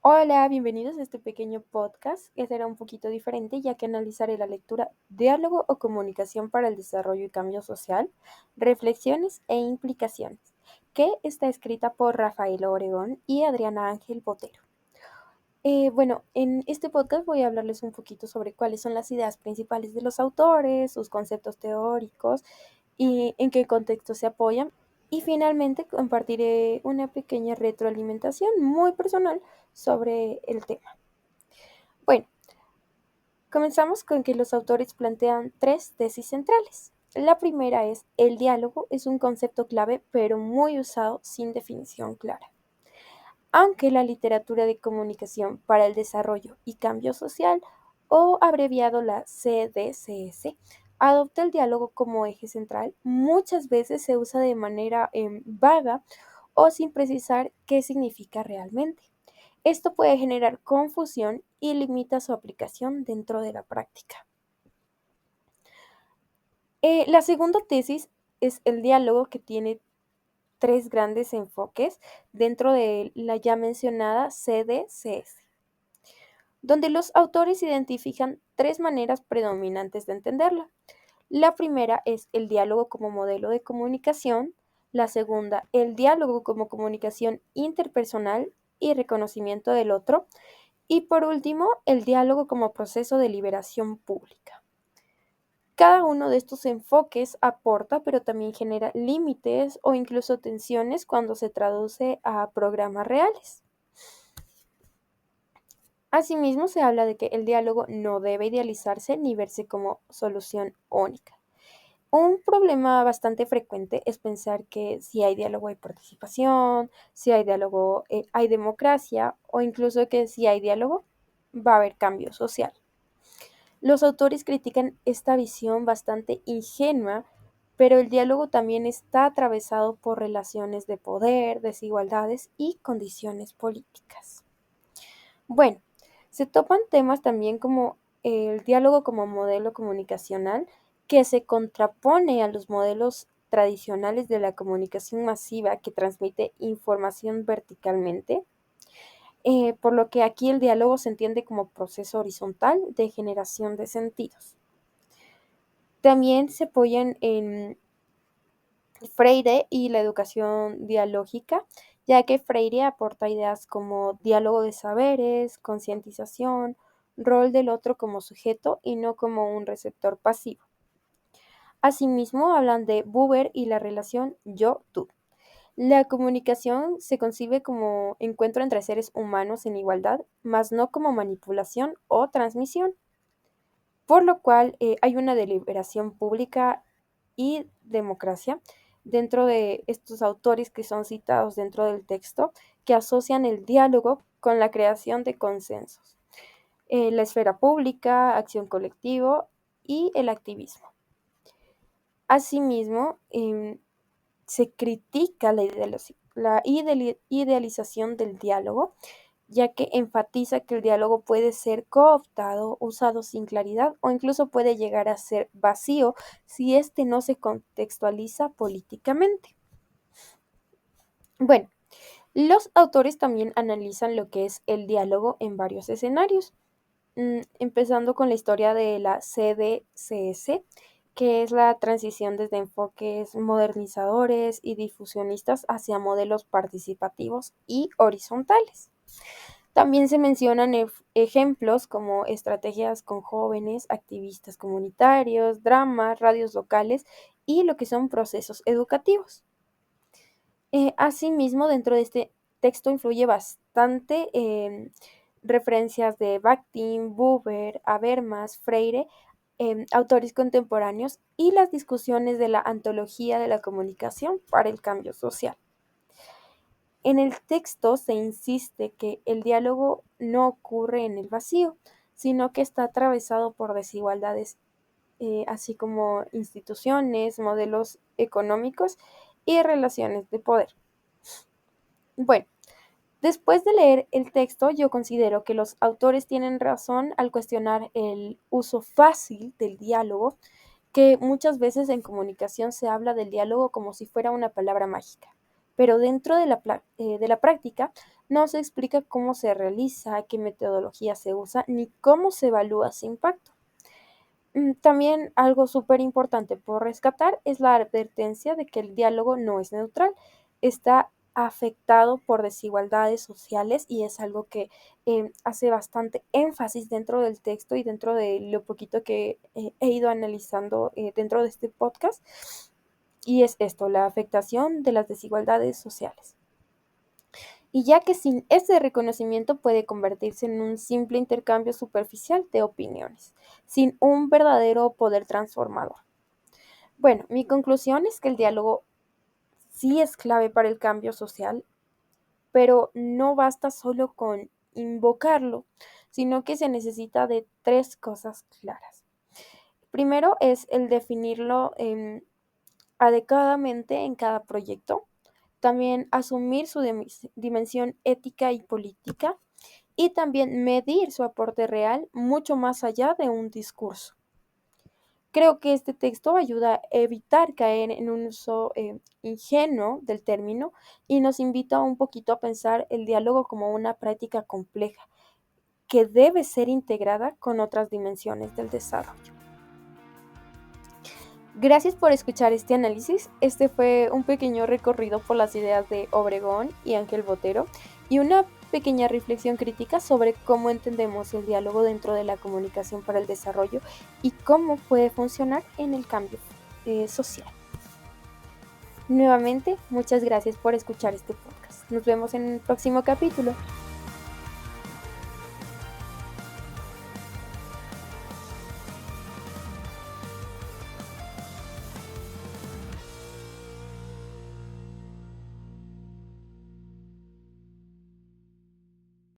Hola, bienvenidos a este pequeño podcast que será un poquito diferente ya que analizaré la lectura Diálogo o comunicación para el desarrollo y cambio social, reflexiones e implicaciones, que está escrita por Rafael Obregón y Adriana Ángel Botero. En este podcast voy a hablarles un poquito sobre cuáles son las ideas principales de los autores, sus conceptos teóricos y en qué contexto se apoyan. Y finalmente compartiré una pequeña retroalimentación muy personal sobre el tema. Bueno, comenzamos con que los autores plantean tres tesis centrales. La primera es: el diálogo es un concepto clave pero muy usado sin definición clara. Aunque la literatura de comunicación para el desarrollo y cambio social, o abreviado la CDCS, adopta el diálogo como eje central, muchas veces se usa de manera vaga o sin precisar qué significa realmente. Esto puede generar confusión y limita su aplicación dentro de la práctica. La segunda tesis es el diálogo, que tiene tres grandes enfoques dentro de la ya mencionada CDCS, donde los autores identifican tres maneras predominantes de entenderla. La primera es el diálogo como modelo de comunicación, la segunda, el diálogo como comunicación interpersonal y reconocimiento del otro, y por último, el diálogo como proceso de liberación pública. Cada uno de estos enfoques aporta, pero también genera límites o incluso tensiones cuando se traduce a programas reales. Asimismo, se habla de que el diálogo no debe idealizarse ni verse como solución única. Un problema bastante frecuente es pensar que si hay diálogo hay participación, si hay diálogo hay democracia, o incluso que si hay diálogo va a haber cambio social. Los autores critican esta visión bastante ingenua, pero el diálogo también está atravesado por relaciones de poder, desigualdades y condiciones políticas. Bueno, se topan temas también como el diálogo como modelo comunicacional, que se contrapone a los modelos tradicionales de la comunicación masiva, que transmite información verticalmente, por lo que aquí el diálogo se entiende como proceso horizontal de generación de sentidos. También se apoyan en Freire y la educación dialógica, ya que Freire aporta ideas como diálogo de saberes, concientización, rol del otro como sujeto y no como un receptor pasivo. Asimismo, hablan de Buber y la relación yo-tú. La comunicación se concibe como encuentro entre seres humanos en igualdad, mas no como manipulación o transmisión, por lo cual hay una deliberación pública y democracia dentro de estos autores que son citados dentro del texto, que asocian el diálogo con la creación de consensos, la esfera pública, acción colectiva y el activismo. Asimismo, se critica la idealización del diálogo, ya que enfatiza que el diálogo puede ser cooptado, usado sin claridad o incluso puede llegar a ser vacío si éste no se contextualiza políticamente. Bueno, los autores también analizan lo que es el diálogo en varios escenarios, empezando con la historia de la CDCS, que es la transición desde enfoques modernizadores y difusionistas hacia modelos participativos y horizontales. También se mencionan ejemplos como estrategias con jóvenes, activistas comunitarios, dramas, radios locales y lo que son procesos educativos. Asimismo, dentro de este texto influye bastante referencias de Bakhtin, Buber, Habermas, Freire, autores contemporáneos, y las discusiones de la antología de la comunicación para el cambio social. En el texto se insiste que el diálogo no ocurre en el vacío, sino que está atravesado por desigualdades, así como instituciones, modelos económicos y relaciones de poder. Bueno, después de leer el texto, yo considero que los autores tienen razón al cuestionar el uso fácil del diálogo, que muchas veces en comunicación se habla del diálogo como si fuera una palabra mágica, pero dentro de la práctica no se explica cómo se realiza, qué metodología se usa, ni cómo se evalúa ese impacto. También algo súper importante por rescatar es la advertencia de que el diálogo no es neutral, está afectado por desigualdades sociales y es algo que hace bastante énfasis dentro del texto y dentro de lo poquito que he ido analizando dentro de este podcast. Y es esto, la afectación de las desigualdades sociales. Y ya que sin ese reconocimiento puede convertirse en un simple intercambio superficial de opiniones, sin un verdadero poder transformador. Bueno, mi conclusión es que el diálogo sí es clave para el cambio social, pero no basta solo con invocarlo, sino que se necesita de tres cosas claras. Primero es el definirlo adecuadamente en cada proyecto, también asumir su dimensión ética y política y también medir su aporte real mucho más allá de un discurso. Creo que este texto ayuda a evitar caer en un uso ingenuo del término y nos invita un poquito a pensar el diálogo como una práctica compleja que debe ser integrada con otras dimensiones del desarrollo. Gracias por escuchar este análisis. Este fue un pequeño recorrido por las ideas de Obregón y Ángel Botero y una pequeña reflexión crítica sobre cómo entendemos el diálogo dentro de la comunicación para el desarrollo y cómo puede funcionar en el cambio social. Nuevamente, muchas gracias por escuchar este podcast. Nos vemos en el próximo capítulo.